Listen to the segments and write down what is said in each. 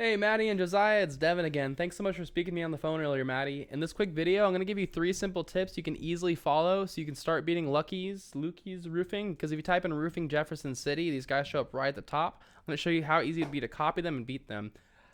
Hey, Maddie and Josiah, it's Devin again. Thanks so much for speaking to me on the phone earlier, Maddie. In this quick video, I'm going to give you 3 simple tips you can easily follow so you can start beating Lukey's Roofing. Because if you type in Roofing Jefferson City, these guys show up right at the top. I'm going to show you how easy it would be to copy them and beat them.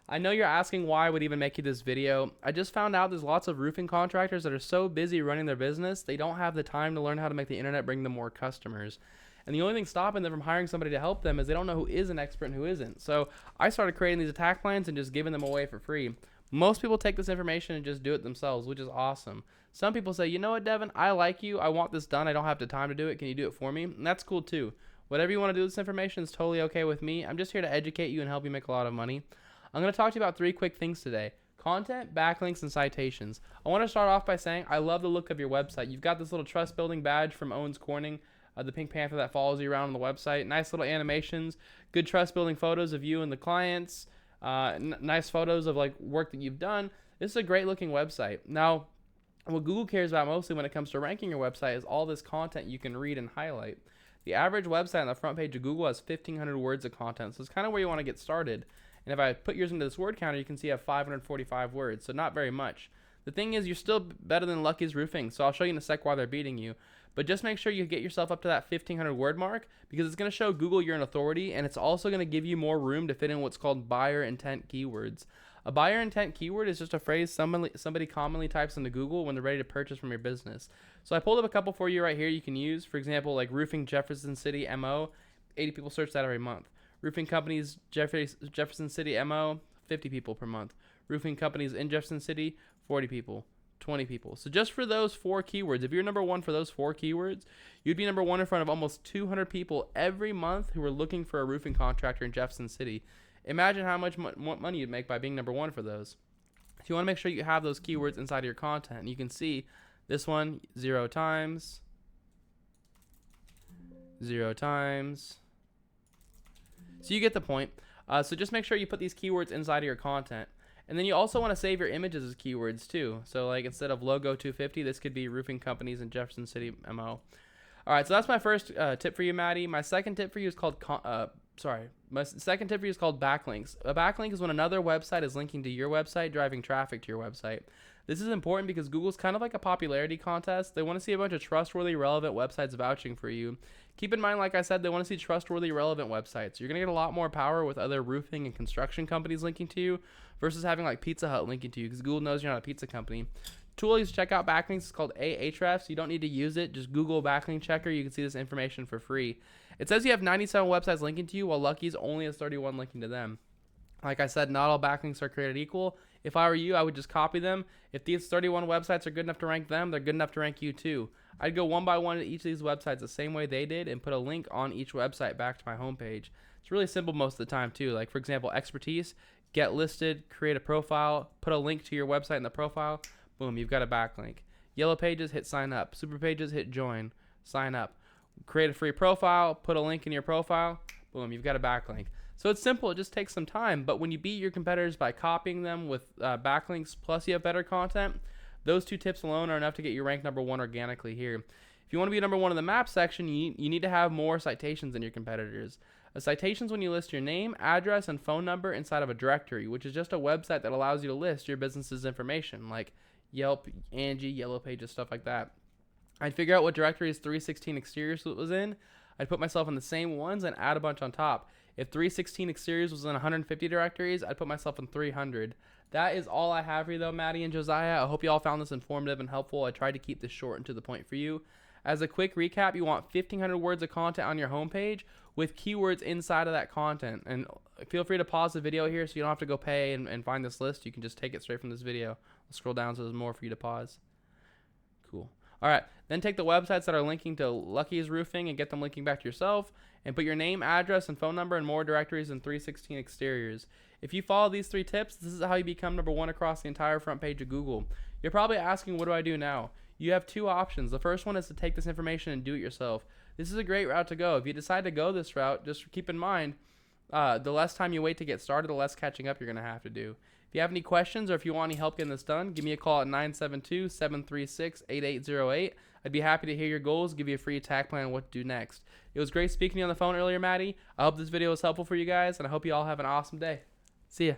I know you're asking why I would even make you this video. I just found out there's lots of roofing contractors that are so busy running their business, they don't have the time to learn how to make the internet bring them more customers. And the only thing stopping them from hiring somebody to help them is they don't know who is an expert and who isn't. So I started creating these attack plans and just giving them away for free. Most people take this information and just do it themselves, which is awesome. Some people say, you know what, Devin, I like you. I want this done. I don't have the time to do it. Can you do it for me? And that's cool too. Whatever you want to do with this information is totally okay with me. I'm just here to educate you and help you make a lot of money. I'm going to talk to you about 3 quick things today. Content, backlinks, and citations. I want to start off by saying I love the look of your website. You've got this little trust building badge from Owens Corning. The Pink Panther that follows you around on the website. Nice little animations, good trust building photos of you and the clients, nice photos of like work that you've done. This is a great looking website. Now, what Google cares about mostly when it comes to ranking your website is all this content you can read and highlight. The average website on the front page of Google has 1,500 words of content, so it's kind of where you want to get started. And if I put yours into this word counter, you can see I have 545 words, so not very much. The thing is, you're still better than Lucky's Roofing, so I'll show you in a sec why they're beating you. But just make sure you get yourself up to that 1,500 word mark because it's going to show Google you're an authority, and it's also going to give you more room to fit in what's called buyer intent keywords. A buyer intent keyword is just a phrase somebody commonly types into Google when they're ready to purchase from your business. So I pulled up a couple for you right here you can use. For example, like Roofing Jefferson City MO, 80 people search that every month. Roofing companies Jefferson City MO, 50 people per month. Roofing companies in Jefferson City, 40 people, 20 people. So just for those 4 keywords, if you're number 1 for those 4 keywords, you'd be number 1 in front of almost 200 people every month who are looking for a roofing contractor in Jefferson City. Imagine how much money you'd make by being number 1 for those. So you want to make sure you have those keywords inside of your content. And you can see this one 0 times, 0 times. So you get the point. So just make sure you put these keywords inside of your content. And then you also want to save your images as keywords too. So like instead of logo 250, this could be roofing companies in Jefferson City MO. All right, so that's my first tip for you, Maddie. My second tip for you is called backlinks. A backlink is when another website is linking to your website, driving traffic to your website. This is important because Google's kind of like a popularity contest. They want to see a bunch of trustworthy, relevant websites vouching for you. Keep in mind, like I said, they want to see trustworthy, relevant websites. You're going to get a lot more power with other roofing and construction companies linking to you versus having like Pizza Hut linking to you because Google knows you're not a pizza company. Tool you check out backlinks is called Ahrefs. You don't need to use it. Just Google backlink checker. You can see this information for free. It says you have 97 websites linking to you while Lucky's only has 31 linking to them. Like I said, not all backlinks are created equal. If I were you, I would just copy them. If these 31 websites are good enough to rank them, they're good enough to rank you too. I'd go one by one to each of these websites the same way they did and put a link on each website back to my homepage. It's really simple most of the time too. Like for example, expertise, get listed, create a profile, put a link to your website in the profile. Boom, you've got a backlink. Yellow pages, hit sign up. Super pages, hit join, sign up. Create a free profile, put a link in your profile. Boom, you've got a backlink. So it's simple, it just takes some time, but when you beat your competitors by copying them with backlinks plus you have better content, those 2 tips alone are enough to get you ranked number 1 organically here. If you want to be number 1 in the map section, you need to have more citations than your competitors. A citation is when you list your name, address, and phone number inside of a directory, which is just a website that allows you to list your business's information, like Yelp, Angie, Yellow Pages, stuff like that. I'd figure out what directories 316 Exteriors was in. I'd put myself in the same ones and add a bunch on top. If 316 Exteriors was in 150 directories, I'd put myself in 300. That is all I have for you though, Maddie and Josiah. I hope you all found this informative and helpful. I tried to keep this short and to the point for you. As a quick recap, you want 1,500 words of content on your homepage with keywords inside of that content. And feel free to pause the video here so you don't have to go pay and find this list. You can just take it straight from this video. I'll scroll down so there's more for you to pause. Cool. All right, then take the websites that are linking to Lucky's Roofing and get them linking back to yourself and put your name, address, and phone number in more directories than 316 Exteriors. If you follow these 3 tips, this is how you become number 1 across the entire front page of Google. You're probably asking, what do I do now? You have 2 options. The first one is to take this information and do it yourself. This is a great route to go. If you decide to go this route, just keep in mind, the less time you wait to get started, the less catching up you're going to have to do. If you have any questions or if you want any help getting this done, give me a call at 972-736-8808. I'd be happy to hear your goals, give you a free attack plan on what to do next. It was great speaking to you on the phone earlier, Maddie. I hope this video was helpful for you guys, and I hope you all have an awesome day. See ya.